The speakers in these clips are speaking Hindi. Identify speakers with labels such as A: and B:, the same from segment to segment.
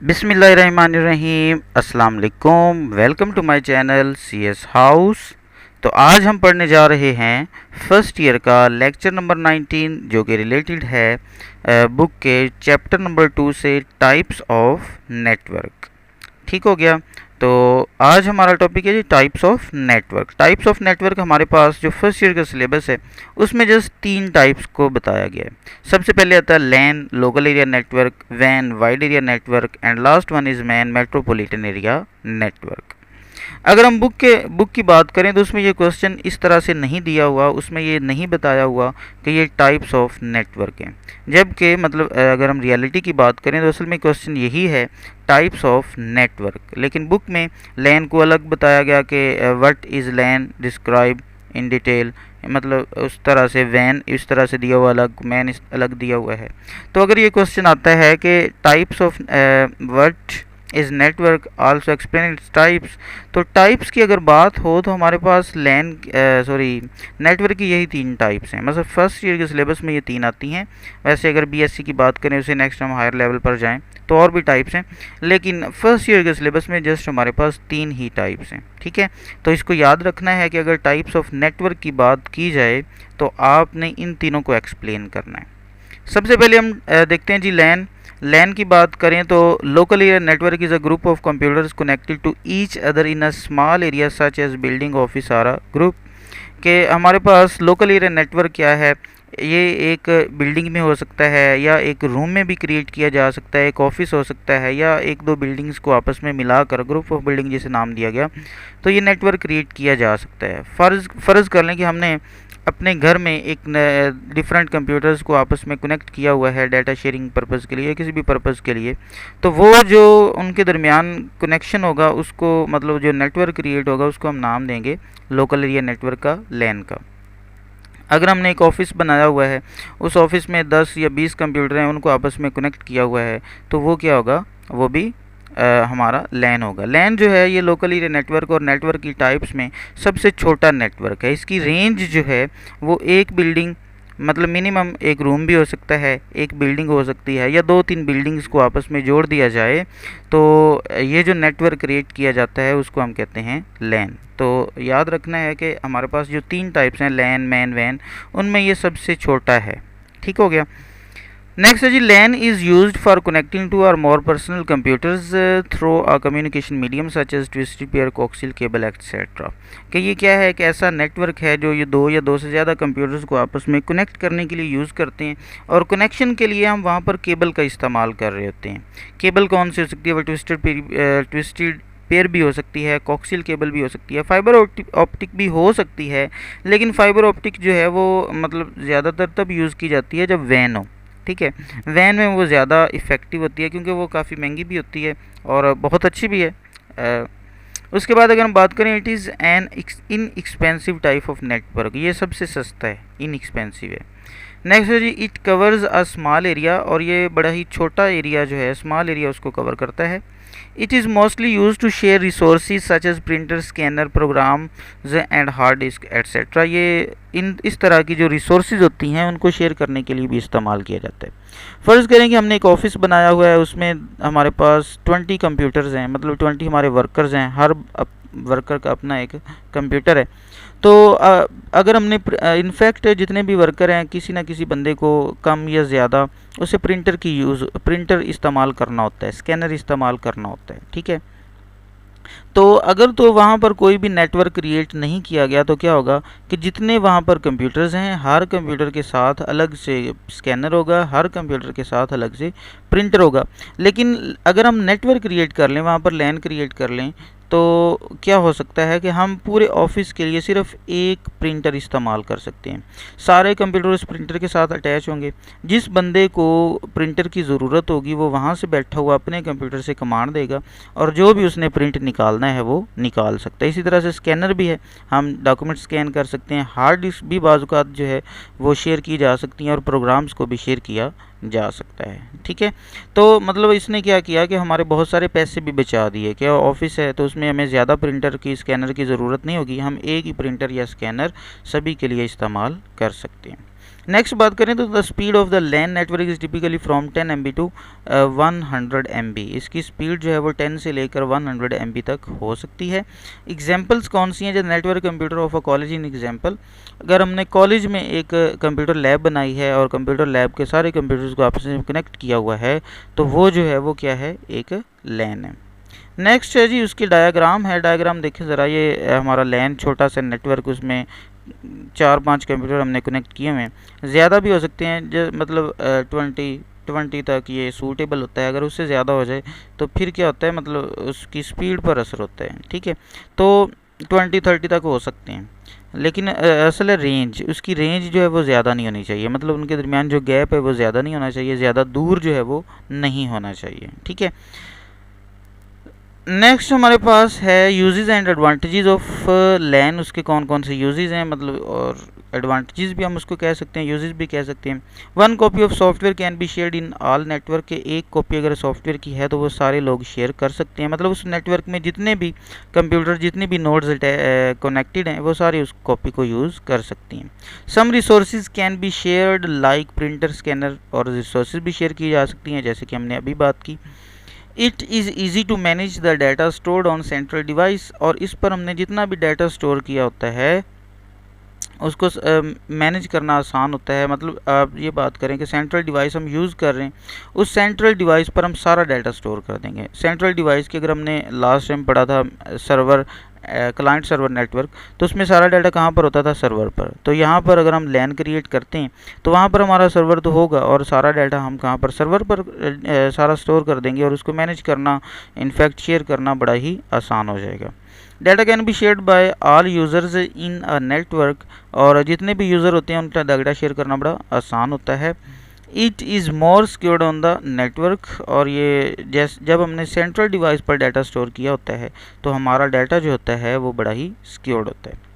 A: बिस्मिल्लाहिर्रहमानिर्रहीम अस्सलाम वालेकुम। Welcome to my channel CS house. तो आज हम पढ़ने जा रहे हैं फर्स्ट ईयर का लेक्चर नंबर 19 जो कि रिलेटेड है बुक के चैप्टर नंबर 2 से टाइप्स ऑफ नेटवर्क। ठीक हो गया। तो आज हमारा टॉपिक है जी types of network. Types of network हमारे पास जो फर्स्ट ईयर का सिलेबस है उसमें जस्ट 3 टाइप्स को बताया गया है। सबसे पहले आता है लैन लोकल एरिया नेटवर्क, वैन wide area network and last one is MAN metropolitan area network. अगर हम बुक की बात करें तो उसमें ये क्वेश्चन इस तरह से नहीं दिया हुआ, उसमें ये नहीं बताया हुआ कि ये टाइप्स ऑफ नेटवर्क हैं। जबकि मतलब अगर हम रियलिटी की बात करें तो असल में क्वेश्चन यही है टाइप्स ऑफ नेटवर्क। लेकिन बुक में लैन को अलग बताया गया कि what is LAN describe in detail, मतलब उस तरह से वैन इस तरह से दिया हुआ अलग, मैन इस अलग दिया हुआ है। तो अगर ये क्वेश्चन आता है कि types of what is network also explain its types, तो टाइप्स की अगर बात हो तो हमारे पास नेटवर्क की यही 3 टाइप्स हैं। मतलब फर्स्ट ईयर के सिलेबस में ये 3 आती हैं। वैसे अगर BSc की बात करें उसे नेक्स्ट हम हायर लेवल पर जाएं तो और भी टाइप्स हैं, लेकिन फर्स्ट ईयर के सिलेबस में जस्ट हमारे पास 3 ही टाइप्स हैं। ठीक है, तो इसको याद रखना है कि अगर टाइप्स ऑफ नेटवर्क की बात की जाए तो आपने इन तीनों को एक्सप्लेन करना है। सबसे पहले हम देखते हैं जी लैन की बात करें तो local area network is a group of computers connected to each other in a small area such as building office or a group. के हमारे पास लोकल एरिया नेटवर्क क्या है, ये एक बिल्डिंग में हो सकता है या एक रूम में भी क्रिएट किया जा सकता है, एक ऑफिस हो सकता है या एक दो बिल्डिंग्स को आपस में मिलाकर ग्रुप ऑफ बिल्डिंग जैसे नाम दिया गया, तो ये नेटवर्क क्रिएट किया जा सकता है। फ़र्ज़ कर लें कि हमने अपने घर में एक डिफरेंट कंप्यूटर्स को आपस में कनेक्ट किया हुआ है डाटा शेयरिंग पर्पज़ के लिए या किसी भी पर्पज़ के लिए, तो वो जो उनके दरमियान कनेक्शन होगा उसको मतलब जो नेटवर्क क्रिएट होगा उसको हम नाम देंगे लोकल एरिया नेटवर्क का, लैन का। अगर हमने एक ऑफ़िस बनाया हुआ है, उस ऑफ़िस में 10 या 20 कंप्यूटर हैं, उनको आपस में कनेक्ट किया हुआ है, तो वो क्या होगा, वो भी हमारा लैन होगा। लैन जो है ये लोकल एरिया नेटवर्क और नेटवर्क की टाइप्स में सबसे छोटा नेटवर्क है। इसकी रेंज जो है वो एक बिल्डिंग मतलब मिनिमम एक रूम भी हो सकता है, एक बिल्डिंग हो सकती है या 2-3 बिल्डिंग्स को आपस में जोड़ दिया जाए तो ये जो नेटवर्क क्रिएट किया जाता है उसको हम कहते हैं लैन। तो याद रखना है कि हमारे पास जो 3 टाइप्स हैं लैन, मैन, वैन, उनमें ये सबसे छोटा है। ठीक हो गया। नेक्स्ट है जी LAN is used for connecting two or more personal computers through a communication medium such as twisted pair, coaxial cable etcetera. कि ये क्या है, एक ऐसा नेटवर्क है जो ये 2 या 2 से ज़्यादा कंप्यूटर्स को आपस में कनेक्ट करने के लिए यूज़ करते हैं और कनेक्शन के लिए हम वहाँ पर केबल का इस्तेमाल कर रहे होते हैं। केबल कौन सी हो सकती है, वो ट्विस्टेड पेयर भी हो सकती है, कोक्सियल केबल भी हो सकती है, फाइबर ऑप्टिक भी हो सकती है। लेकिन फाइबर ऑप्टिक जो है वो मतलब ज़्यादातर तब यूज़ की जाती है जब वैन हो। ठीक है, वैन में वो ज़्यादा इफ़ेक्टिव होती है क्योंकि वो काफ़ी महंगी भी होती है और बहुत अच्छी भी है। उसके बाद अगर हम बात करें it is an inexpensive type of network, ये सबसे सस्ता है, इनएक्सपेंसिव है। नेक्स्ट है जी it covers a small area, और ये बड़ा ही छोटा एरिया जो है स्मॉल एरिया उसको कवर करता है। It is mostly use to share resources such as printer, scanner, programs and hard disk etcetera. ये इस तरह की जो रिसोर्सेज होती हैं उनको शेयर करने के लिए भी इस्तेमाल किया जाता है। फ़र्ज़ करें कि हमने एक ऑफ़िस बनाया हुआ है, उसमें हमारे पास 20 कंप्यूटर्स हैं, मतलब 20 हमारे वर्कर्स हैं, हर वर्कर का अपना एक कंप्यूटर है। तो अगर हमने इनफैक्ट जितने भी वर्कर हैं किसी ना किसी बंदे को कम या ज़्यादा उसे प्रिंटर इस्तेमाल करना होता है, स्कैनर इस्तेमाल करना होता है। ठीक है, तो अगर तो वहाँ पर कोई भी नेटवर्क क्रिएट नहीं किया गया तो क्या होगा कि जितने वहाँ पर कंप्यूटर्स हैं हर कंप्यूटर के साथ अलग से स्कैनर होगा, हर कंप्यूटर के साथ अलग से प्रिंटर होगा। लेकिन अगर हम नेटवर्क क्रिएट कर लें, वहाँ पर लैन क्रिएट कर लें, तो क्या हो सकता है कि हम पूरे ऑफिस के लिए सिर्फ एक प्रिंटर इस्तेमाल कर सकते हैं। सारे कंप्यूटर उस प्रिंटर के साथ अटैच होंगे। जिस बंदे को प्रिंटर की ज़रूरत होगी वो वहाँ से बैठा हुआ अपने कंप्यूटर से कमांड देगा और जो भी उसने प्रिंट निकालना है वो निकाल सकता है। इसी तरह से स्कैनर भी है, हम डॉक्यूमेंट स्कैन कर सकते हैं। हार्ड डिस्क भी बाज़-औक़ात जो है वो शेयर की जा सकती हैं और प्रोग्राम्स को भी शेयर किया जा सकता है। ठीक है, तो मतलब इसने क्या किया कि हमारे बहुत सारे पैसे भी बचा दिए। क्या ऑफिस है तो उसमें हमें ज़्यादा प्रिंटर की, स्कैनर की ज़रूरत नहीं होगी, हम एक ही प्रिंटर या स्कैनर सभी के लिए इस्तेमाल कर सकते हैं। नेक्स्ट बात करें तो the speed of the LAN network is typically from 10 MB to 100 MB। इसकी स्पीड जो है वो 10 से लेकर 100 MB तक हो सकती है। एग्जांपल्स कौन सी हैं? जो network computer of a college in example, अगर हमने कॉलेज में एक कंप्यूटर लैब बनाई है और कंप्यूटर लैब के सारे कंप्यूटर्स को आपस में कनेक्ट किया हुआ है तो वो जो है वो क्या है? एक लैन है। नेक्स्ट है जी उसकी डायग्राम है। डायग्राम देखें ज़रा, ये हमारा लैन छोटा सा नेटवर्क, उसमें 4-5 कंप्यूटर हमने कनेक्ट किए हुए हैं। ज़्यादा भी हो सकते हैं, जो मतलब 20 तक ये सूटेबल होता है। अगर उससे ज़्यादा हो जाए तो फिर क्या होता है, मतलब उसकी स्पीड पर असर होता है। ठीक है, तो 20-30 तक हो सकते हैं, लेकिन असल रेंज, उसकी रेंज जो है वो ज़्यादा नहीं होनी चाहिए। मतलब उनके दरमियान जो गैप है वो ज़्यादा नहीं होना चाहिए, ज़्यादा दूर जो है वो नहीं होना चाहिए। ठीक है, नेक्स्ट हमारे पास है यूजेस एंड एडवांटेजेस ऑफ लैन। उसके कौन कौन से यूजेस हैं, मतलब और एडवांटेजेस भी हम उसको कह सकते हैं, यूजेस भी कह सकते हैं। 1 copy of software can be shared in all network के, एक कॉपी अगर सॉफ्टवेयर की है तो वो सारे लोग शेयर कर सकते हैं। मतलब उस नेटवर्क में जितने भी कंप्यूटर, जितने भी नोड्स कनेक्टेड हैं वो सारे उस कॉपी को यूज़ कर सकती हैं। Some resources can be shared like printer, scanner, और रिसोर्सेज भी शेयर की जा सकती हैं जैसे कि हमने अभी बात की। It is easy to manage the data stored on central device, और इस पर हमने जितना भी डाटा स्टोर किया होता है उसको मैनेज करना आसान होता है। मतलब आप ये बात करें कि सेंट्रल डिवाइस हम यूज़ कर रहे हैं, उस सेंट्रल डिवाइस पर हम सारा डाटा स्टोर कर देंगे। सेंट्रल डिवाइस की अगर हमने लास्ट टाइम पढ़ा था सर्वर, क्लाइंट सर्वर नेटवर्क, तो उसमें सारा डाटा कहाँ पर होता था? सर्वर पर। तो यहाँ पर अगर हम लैन क्रिएट करते हैं तो वहाँ पर हमारा सर्वर तो होगा और सारा डाटा हम कहाँ पर? सर्वर पर सारा स्टोर कर देंगे और उसको मैनेज करना, इनफैक्ट शेयर करना बड़ा ही आसान हो जाएगा। Data can be shared by all users in a network, और जितने भी यूज़र होते हैं उनका डाटा शेयर करना बड़ा आसान होता है। It is more secured on the network, और ये जब हमने सेंट्रल डिवाइस पर डाटा स्टोर किया होता है तो हमारा डाटा जो होता है वो बड़ा ही सिक्योर्ड होता है।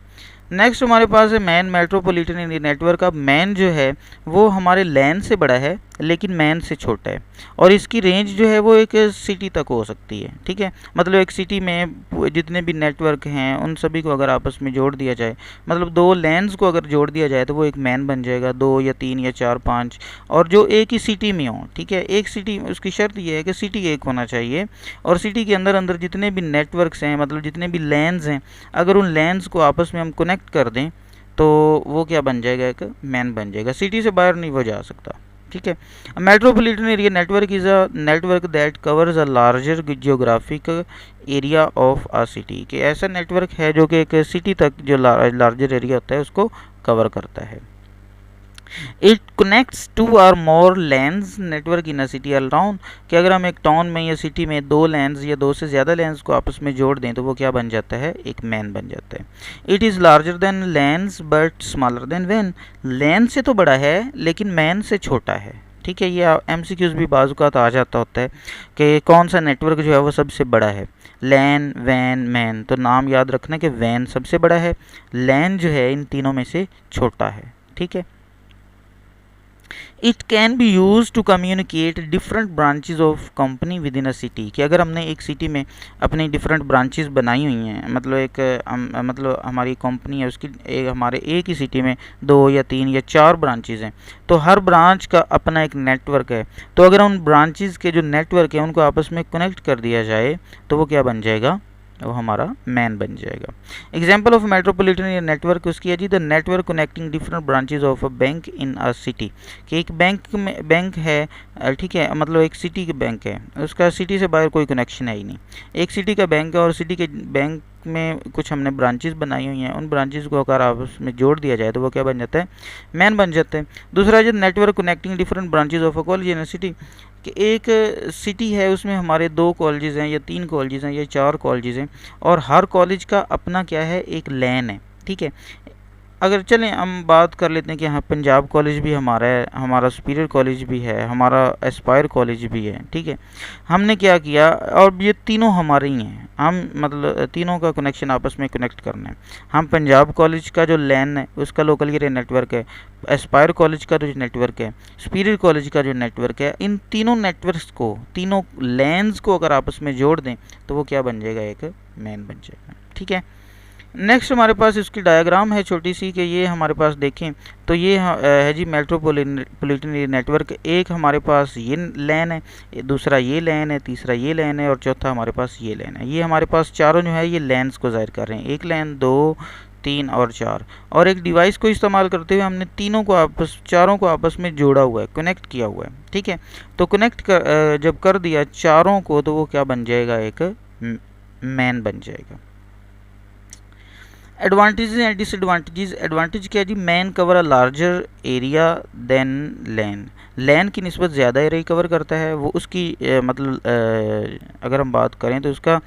A: नेक्स्ट हमारे पास है मैन मेट्रोपॉलिटन इंडिया नेटवर्क। अब मैन जो है वो हमारे लैन से बड़ा है लेकिन मैन से छोटा है, और इसकी रेंज जो है वो एक सिटी तक हो सकती है। ठीक है, मतलब एक सिटी में जितने भी नेटवर्क हैं उन सभी को अगर आपस में जोड़ दिया जाए, मतलब 2 लैन्स को अगर जोड़ दिया जाए तो वो एक मैन बन जाएगा, 2 या 3 या 4 5, और जो एक ही सिटी में हो। ठीक है, एक सिटी, उसकी शर्त ये है कि सिटी एक होना चाहिए, और सिटी के अंदर अंदर जितने भी नेटवर्क्स हैं, मतलब जितने भी लैन्स हैं, अगर उन लैन्स को आपस में हम कनेक्ट कर दें तो वो क्या बन जाएगा? एक मैन बन जाएगा। सिटी से बाहर नहीं वो जा सकता। ठीक है, metropolitan area network is a network that covers a larger geographic area of a city. कि ऐसा नेटवर्क है जो कि एक सिटी तक जो लार्जर एरिया होता है उसको कवर करता है। इट कनेक्ट्स 2 और more LANs network in a city around, कि अगर हम एक टाउन में या सिटी में 2 लैन्स या 2 से ज़्यादा लैन्स को आपस में जोड़ दें तो वो क्या बन जाता है? एक मैन बन जाता है। It is larger than LANs but smaller than वैन, लैन से तो बड़ा है लेकिन मैन से छोटा है। ठीक है, ये MCQs भी बाज़ आ जाता होता है कि कौन सा नेटवर्क जो है वो सबसे बड़ा है, लैन, वैन, मैन। तो नाम याद रखना कि वैन सबसे बड़ा है, लैन जो है इन तीनों में से छोटा है। ठीक है, it can be use to communicate different branches of company within a city, कि अगर हमने एक सिटी में अपनी डिफरेंट ब्रांचेज बनाई हुई हैं, मतलब मतलब हमारी कंपनी है उसकी हमारे एक ही सिटी में 2 या 3 या 4 ब्रांचेज हैं, तो हर ब्रांच का अपना एक नेटवर्क है। तो अगर उन ब्रांचेज के जो नेटवर्क है उनको आपस में कनेक्ट कर दिया जाए तो वो क्या बन जाएगा? वो हमारा मैन बन जाएगा। एग्जाम्पल ऑफ मेट्रोपॉलिटन नेटवर्क उसकी है जी, the network connecting different branches of a bank in a city, कि एक बैंक है, ठीक है, मतलब एक सिटी के बैंक है, उसका सिटी से बाहर कोई कनेक्शन है ही नहीं। एक सिटी का बैंक है और सिटी के बैंक में कुछ हमने ब्रांचेस बनाई हुई हैं, उन ब्रांचेस को अगर आपस में जोड़ दिया जाए तो वो क्या बन जाता है? मैन बन जाता है। दूसरा जो network connecting different branches of a college in a city, कि एक सिटी है उसमें हमारे 2 कॉलेजेस हैं या 3 कॉलेजेस हैं या 4 कॉलेजेस हैं, और हर कॉलेज का अपना क्या है? एक लैन है। ठीक है, अगर चलें हम बात कर लेते हैं कि हाँ पंजाब कॉलेज भी हमारा है, हमारा सुपीरियर कॉलेज भी है, हमारा एस्पायर कॉलेज भी है। ठीक है, हमने क्या किया, और ये तीनों हमारे ही हैं, हम मतलब तीनों का कनेक्शन आपस में कनेक्ट करना है। हम पंजाब कॉलेज का जो लैन है उसका लोकल एरिया नेटवर्क है, एस्पायर कॉलेज का जो नेटवर्क है, सुपीरियर कॉलेज का जो नेटवर्क है, इन तीनों नेटवर्क्स को, तीनों लैन्स को अगर आपस में जोड़ दें तो वो क्या बन जाएगा? एक मैन बन जाएगा। ठीक है, नेक्स्ट हमारे पास इसकी डायग्राम है छोटी सी कि ये हमारे पास देखें तो ये है जी मेट्रोपॉलिटन नेटवर्क। एक हमारे पास ये लैन है, दूसरा ये लैन है, तीसरा ये लैन है और चौथा हमारे पास ये लैन है। ये हमारे पास चारों जो है ये लैन्स को ज़ाहिर कर रहे हैं, एक लैन, दो, तीन और चार। और एक डिवाइस को इस्तेमाल करते हुए हमने चारों को आपस में जोड़ा हुआ है, कनेक्ट किया हुआ है। ठीक है, तो जब कर दिया चारों को तो वो क्या बन जाएगा, एक मैन बन जाएगा। Advantages and disadvantages. एडवांटेज क्या है जी, MAN cover a larger area than LAN. LAN की निस्बत ज़्यादा एरिया कवर करता है। वो उसकी अगर हम बात करें तो उसका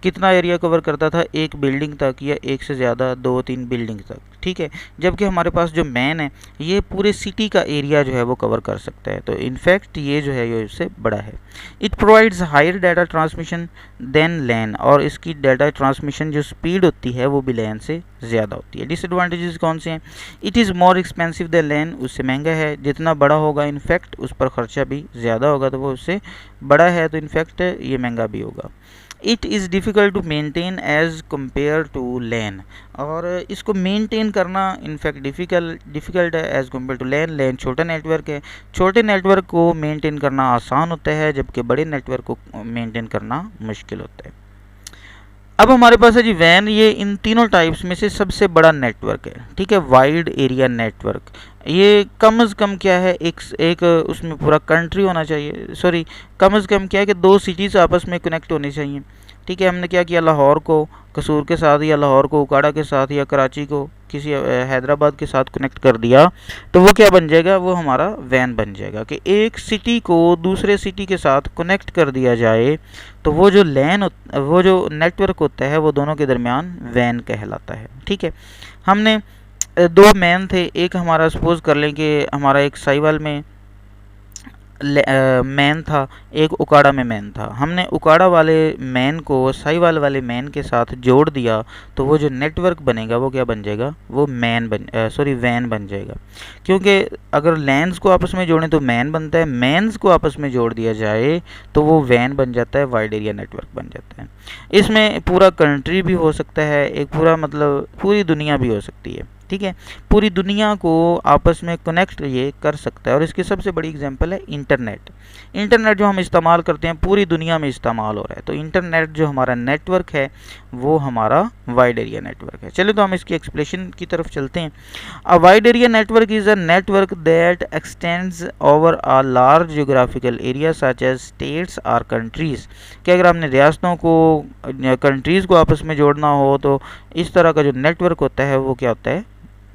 A: कितना एरिया कवर करता था, एक बिल्डिंग तक या एक से ज़्यादा, दो तीन बिल्डिंग तक। ठीक है, जबकि हमारे पास जो मैन है ये पूरे सिटी का एरिया जो है वो कवर कर सकता है। तो इनफैक्ट ये जो है ये इससे बड़ा है। It provides higher data transmission than LAN, और इसकी डाटा ट्रांसमिशन जो स्पीड होती है वो भी लैन से ज़्यादा होती है। डिसएडवांटेजेस कौन से हैं, it is more expensive than LAN, उससे महंगा है। जितना बड़ा होगा इनफैक्ट उस पर ख़र्चा भी ज़्यादा होगा, तो वो उससे बड़ा है तो इनफैक्ट ये महंगा भी होगा। It is difficult to maintain as compare to LAN, और इसको मेंटेन करना इनफैक्ट डिफ़िकल्ट है as compare to LAN. LAN छोटा नेटवर्क है, छोटे नेटवर्क को मेंटेन करना आसान होता है, जबकि बड़े नेटवर्क को मेंटेन करना मुश्किल होता है। अब हमारे पास है जी वैन, ये इन तीनों टाइप्स में से सबसे बड़ा नेटवर्क है। ठीक है, वाइड एरिया नेटवर्क। ये कम से कम क्या है, एक उसमें पूरा कंट्री होना चाहिए, सॉरी कम से कम क्या है कि दो सिटीज़ आपस में कनेक्ट होनी चाहिए। ठीक है, हमने क्या किया, लाहौर को कसूर के साथ या लाहौर को उकाड़ा के साथ या कराची को किसी हैदराबाद के साथ कनेक्ट कर दिया, तो वो क्या बन जाएगा, वो हमारा वैन बन जाएगा। कि एक सिटी को दूसरे सिटी के साथ कनेक्ट कर दिया जाए तो वो जो वो जो नेटवर्क होता है वो दोनों के दरमियान वैन कहलाता है। ठीक है, हमने दो मैन थे, एक हमारा सपोज कर लें कि हमारा एक साहिवाल में मैन था, एक उकाड़ा में मैन था। हमने उकाड़ा वाले मैन को साहिवाल वाले मैन के साथ जोड़ दिया तो वो जो नेटवर्क बनेगा वो क्या बन जाएगा, वो वैन बन जाएगा। क्योंकि अगर लैंस को आपस में जोड़ें तो मैन बनता है, मैन्स को आपस में जोड़ दिया जाए तो वो वैन बन जाता है, वाइड एरिया नेटवर्क बन जाता है। इसमें पूरा कंट्री भी हो सकता है, एक पूरा मतलब पूरी दुनिया भी हो सकती है। ठीक है, पूरी दुनिया को आपस में कनेक्ट ये कर सकता है। और इसकी सबसे बड़ी एग्जांपल है इंटरनेट। इंटरनेट जो हम इस्तेमाल करते हैं पूरी दुनिया में इस्तेमाल हो रहा है, तो इंटरनेट जो हमारा नेटवर्क है वो हमारा वाइड एरिया नेटवर्क है। चलिए तो हम इसकी एक्सप्लेनेशन की तरफ चलते हैं। A wide area network is a network that extends over a large geographical area such as states और कंट्रीज़। कि अगर आपने रियासतों को कंट्रीज़ को आपस में जोड़ना हो तो इस तरह का जो नेटवर्क होता है वो क्या होता है,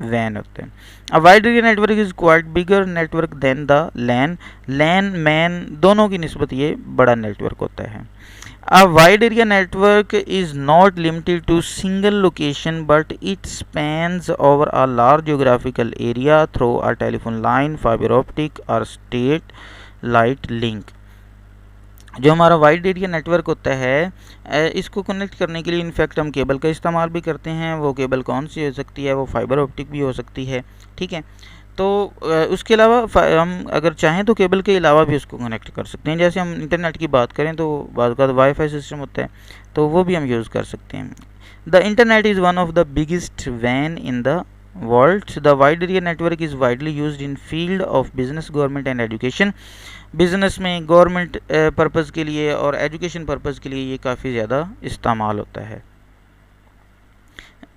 A: वैन होते हैं। A wide area network is quite bigger network than the LAN MAN दोनों की निस्बत ये बड़ा नेटवर्क होता है। A wide area network is not limited to single location but it spans over a large geographical area through a telephone line, fibre optic और स्टेट लाइट लिंक। जो हमारा वाइड एरिया नेटवर्क होता है इसको कनेक्ट करने के लिए इनफैक्ट हम केबल का इस्तेमाल भी करते हैं। वो केबल कौन सी हो सकती है, वो फाइबर ऑप्टिक भी हो सकती है। ठीक है, तो उसके अलावा हम अगर चाहें तो केबल के अलावा भी उसको कनेक्ट कर सकते हैं। जैसे हम इंटरनेट की बात करें तो बाद का वाईफाई सिस्टम होता है तो वो भी हम यूज़ कर सकते हैं। The internet is one of the biggest van in the world. The wide area network is widely used in field of business, government and education. Business में, गवर्नमेंट पर्पज़ के लिए और एजुकेशन पर्पज़ के लिए ये काफ़ी ज़्यादा इस्तेमाल होता है।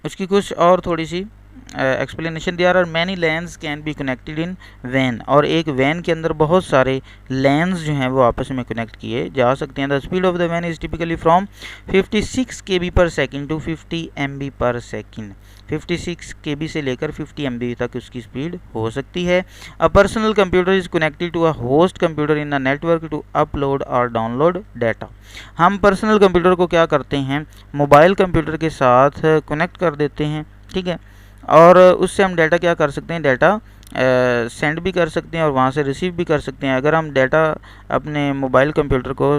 A: उसकी कुछ और थोड़ी सी explanation, there are many LANs can be connected in वैन। और एक वैन के अंदर बहुत सारे लैन्स जो हैं वो आपस में कनेक्ट किए जा सकते हैं। The speed of the van is typically from 56 kb पर सेकेंड टू 50 MB पर सेकेंड। 56 kb से लेकर 50 MB तक उसकी स्पीड हो सकती है। A personal computer is connected to a host computer in a network to upload और डाउनलोड डाटा। हम पर्सनल कंप्यूटर को क्या करते हैं, मोबाइल कंप्यूटर के साथ कनेक्ट कर देते हैं। ठीक है, और उससे हम डाटा क्या कर सकते हैं, डाटा सेंड भी कर सकते हैं और वहाँ से रिसीव भी कर सकते हैं। अगर हम डाटा अपने मोबाइल कंप्यूटर को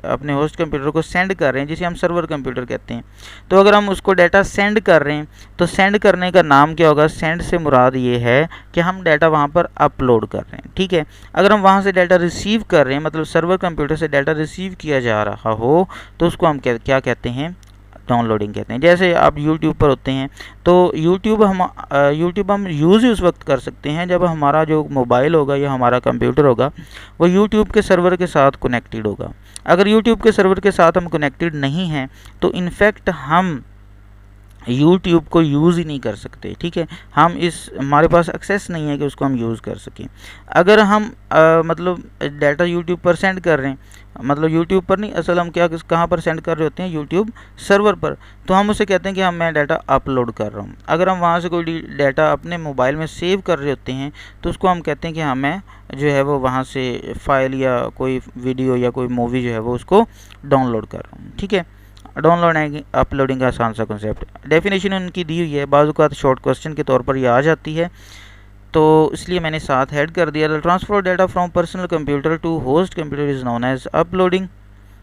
A: अपने होस्ट कंप्यूटर को सेंड कर रहे हैं, जिसे हम सर्वर कंप्यूटर कहते हैं, तो अगर हम उसको डाटा सेंड कर रहे हैं तो सेंड करने का नाम क्या होगा, सेंड से मुराद ये है कि हम डाटा वहाँ पर अपलोड कर रहे हैं। ठीक है, अगर हम वहाँ से डाटा रिसीव कर रहे हैं, मतलब सर्वर कंप्यूटर से डाटा रिसीव किया जा रहा हो, तो उसको हम क्या कहते हैं, डाउनलोडिंग कहते हैं। जैसे आप यूट्यूब पर होते हैं तो यूट्यूब हम यूज़ ही उस वक्त कर सकते हैं जब हमारा जो मोबाइल होगा या हमारा कंप्यूटर होगा वो यूट्यूब के सर्वर के साथ कनेक्टेड होगा। अगर यूट्यूब के सर्वर के साथ हम कनेक्टेड नहीं हैं तो इनफैक्ट हम यूट्यूब को यूज़ ही नहीं कर सकते, ठीक है। हमारे पास एक्सेस नहीं है कि उसको हम यूज़ कर सकें। अगर हम मतलब डाटा यूट्यूब पर सेंड कर रहे हैं, मतलब यूट्यूब पर नहीं, असल हम कहाँ पर सेंड कर रहे होते हैं, यूट्यूब सर्वर पर, तो हम उसे कहते हैं कि मैं डाटा अपलोड कर रहा हूँ। अगर हम वहाँ से कोई डाटा अपने मोबाइल में सेव कर रहे होते हैं तो उसको हम कहते हैं कि मैं जो है वो वहाँ से फ़ाइल या कोई वीडियो या कोई मूवी जो है वो उसको डाउनलोड कर रहा हूँ, ठीक है। डाउनलोड एंड अपलोडिंग का आसान सा कॉन्सेप्ट। डेफिनेशन उनकी दी हुई है, बाज़ औक़ात शॉर्ट क्वेश्चन के तौर पर ये आ जाती है, तो इसलिए मैंने साथ ऐड कर दिया। The transfer data from personal computer to host computer is known as uploading.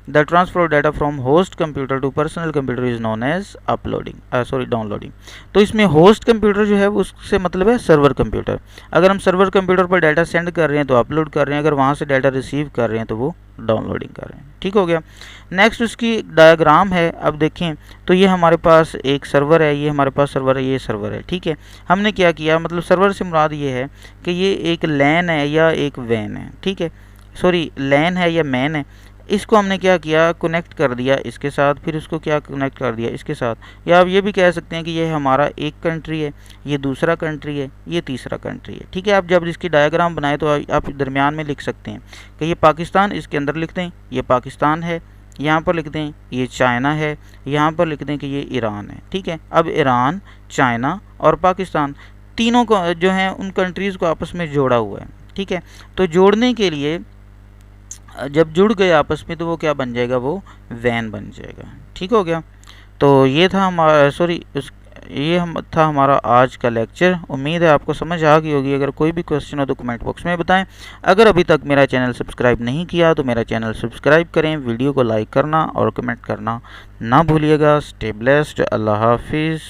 A: The transfer of data from host computer to personal computer is known as downloading. तो इसमें होस्ट कंप्यूटर जो है उससे मतलब है सर्वर कंप्यूटर। अगर हम सर्वर कंप्यूटर पर डाटा सेंड कर रहे हैं तो अपलोड कर रहे हैं, अगर वहाँ से डाटा रिसीव कर रहे हैं तो वो डाउनलोडिंग कर रहे हैं, ठीक हो गया। नेक्स्ट उसकी डायग्राम है। अब देखें तो ये हमारे पास एक सर्वर है, ये हमारे पास सर्वर है, ये सर्वर है, ठीक है। हमने क्या किया, मतलब सर्वर से मुराद ये है कि ये एक लैन है या एक वैन है, ठीक है, सॉरी लैन है या मैन है। इसको हमने क्या किया, कनेक्ट कर दिया इसके साथ, फिर उसको क्या कनेक्ट कर दिया इसके साथ। या आप ये भी कह सकते हैं कि ये हमारा एक कंट्री है, ये दूसरा कंट्री है, ये तीसरा कंट्री है, ठीक है। आप जब इसकी डायग्राम बनाए तो आप दरमियान में लिख सकते हैं कि ये पाकिस्तान, इसके अंदर लिख दें ये पाकिस्तान है, यहाँ पर लिख दें ये चाइना है, यहाँ पर लिख दें कि ये ईरान है, ठीक है। अब ईरान, चाइना और पाकिस्तान तीनों को जो हैं उन कंट्रीज़ को आपस में जोड़ा हुआ है, ठीक है। तो जोड़ने के लिए जब जुड़ गए आपस में तो वो क्या बन जाएगा, वो वैन बन जाएगा, ठीक हो गया। तो ये था हमारा था हमारा आज का लेक्चर। उम्मीद है आपको समझ आ गई होगी। अगर कोई भी क्वेश्चन हो तो कमेंट बॉक्स में बताएं। अगर अभी तक मेरा चैनल सब्सक्राइब नहीं किया तो मेरा चैनल सब्सक्राइब करें, वीडियो को लाइक करना और कमेंट करना ना भूलिएगा। स्टे ब्लेस्ड, अल्लाह हाफिज़।